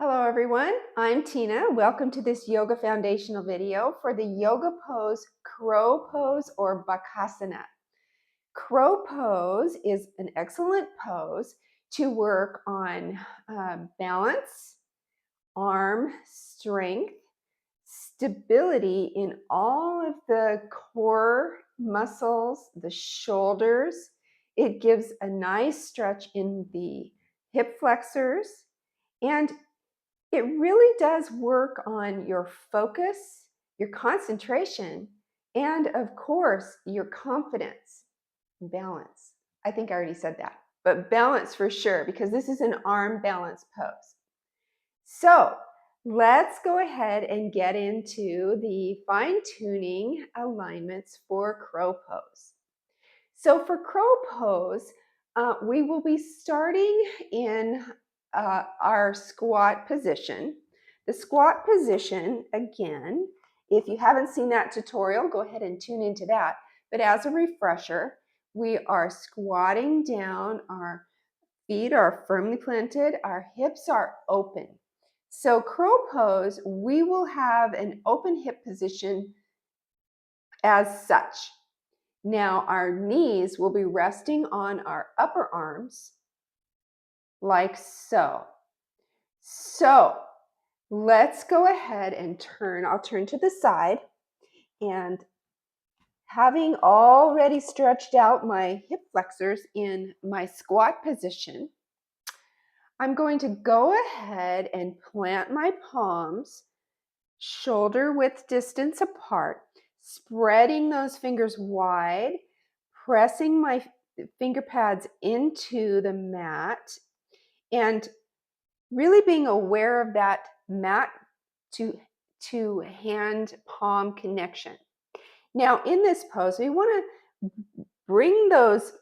Hello everyone, I'm Tina. Welcome to this yoga foundational video for the yoga pose, crow pose or Bakasana. Crow pose is an excellent pose to work on balance, arm strength, stability in all of the core muscles, the shoulders. It gives a nice stretch in the hip flexors, and it really does work on your focus, your concentration, and of course, your confidence and balance. I think I already said that, but balance for sure, because this is an arm balance pose. So let's go ahead and get into the fine-tuning alignments for crow pose. So for crow pose, we will be starting in our squat position. The squat position, again, if you haven't seen that tutorial, go ahead and tune into that. But as a refresher, we are squatting down, our feet are firmly planted, our hips are open. So crow pose, we will have an open hip position as such. Now our knees will be resting on our upper arms like so. So let's go ahead and turn. I'll turn to the side, and having already stretched out my hip flexors in my squat position, I'm going to go ahead and plant my palms shoulder width distance apart, spreading those fingers wide, pressing my finger pads into the mat, and really being aware of that mat to hand palm connection. Now in this pose, we want to bring those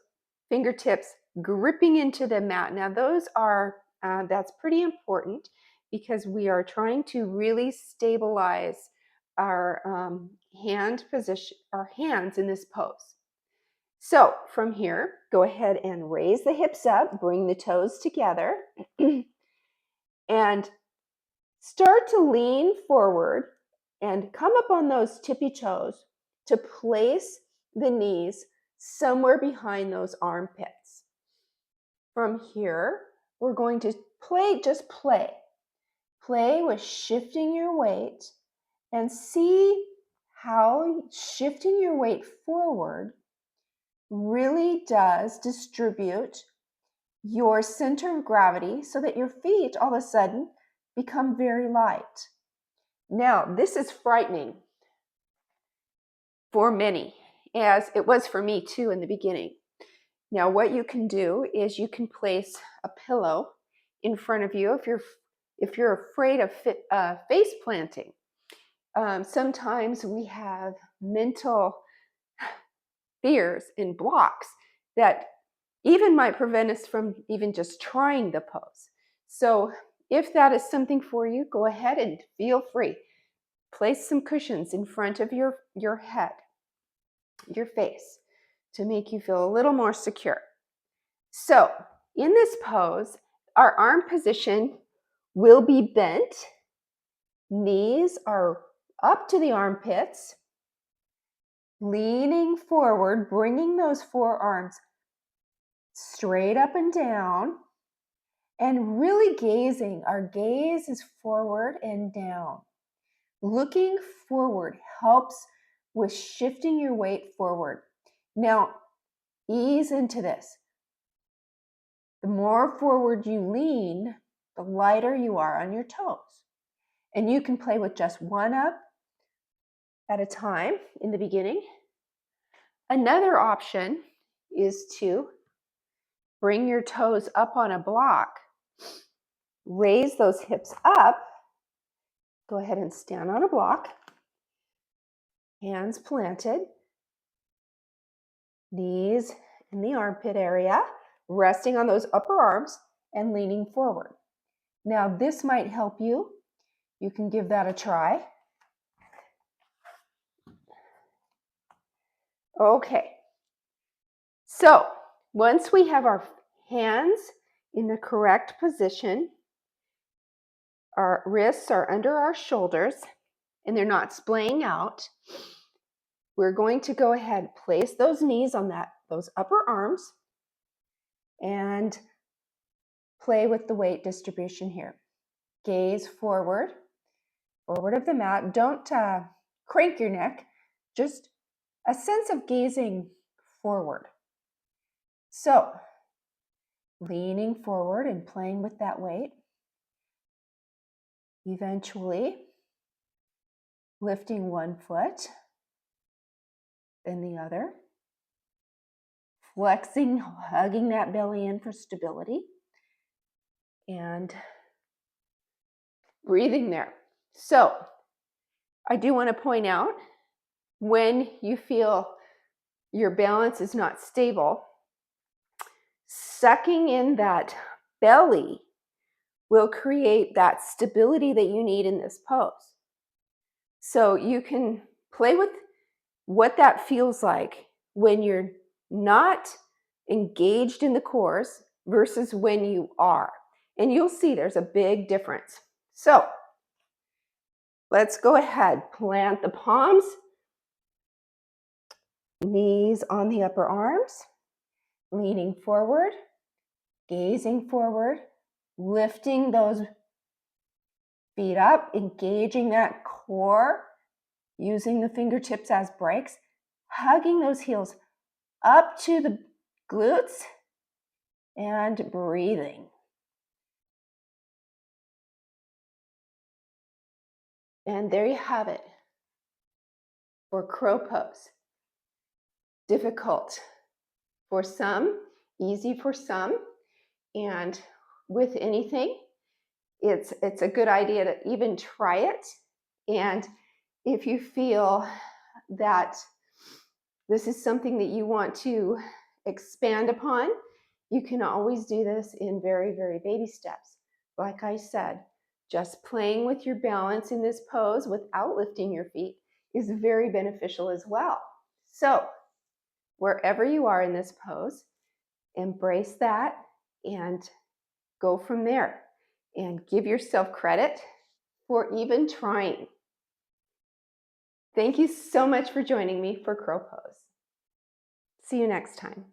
fingertips gripping into the mat. Now those are, that's pretty important because we are trying to really stabilize our hand position, our hands in this pose. So from here, go ahead and raise the hips up, bring the toes together, and start to lean forward and come up on those tippy toes to place the knees somewhere behind those armpits. From here, we're going to just play with shifting your weight, and see how shifting your weight forward really does distribute your center of gravity so that your feet all of a sudden become very light. Now, this is frightening for many, as it was for me too in the beginning. Now, what you can do is you can place a pillow in front of you if you're afraid of face planting. Sometimes we have mental fears and blocks that even might prevent us from even just trying the pose. So if that is something for you, go ahead and feel free. Place some cushions in front of your head, your face, to make you feel a little more secure. So in this pose, our arm position will be bent. Knees are up to the armpits, leaning forward, bringing those forearms straight up and down, and really gazing. Our gaze is forward and down. Looking forward helps with shifting your weight forward. Now, ease into this. The more forward you lean, the lighter you are on your toes. And you can play with just one up at a time in the beginning. Another option is to bring your toes up on a block. Raise those hips up. Go ahead and stand on a block. Hands planted. Knees in the armpit area, resting on those upper arms and leaning forward. Now this might help you. You can give that a try. Okay. So once we have our hands in the correct position, our wrists are under our shoulders and they're not splaying out, we're going to go ahead, place those knees on those upper arms and play with the weight distribution here. Gaze forward of the mat. Don't crank your neck, just a sense of gazing forward. So, leaning forward and playing with that weight. Eventually, lifting one foot, then the other. Flexing, hugging that belly in for stability. And breathing there. So, I do want to point out, when you feel your balance is not stable, sucking in that belly will create that stability that you need in this pose. So you can play with what that feels like when you're not engaged in the cores versus when you are. And you'll see there's a big difference. So let's go ahead, plant the palms, knees on the upper arms, leaning forward, gazing forward, lifting those feet up, engaging that core, using the fingertips as brakes, hugging those heels up to the glutes, and breathing. And there you have it for crow pose. Difficult for some, easy for some, and with anything, it's a good idea to even try it. And if you feel that this is something that you want to expand upon, you can always do this in very, very baby steps. Like I said, just playing with your balance in this pose without lifting your feet is very beneficial as well. So wherever you are in this pose, embrace that and go from there. And give yourself credit for even trying. Thank you so much for joining me for crow pose. See you next time.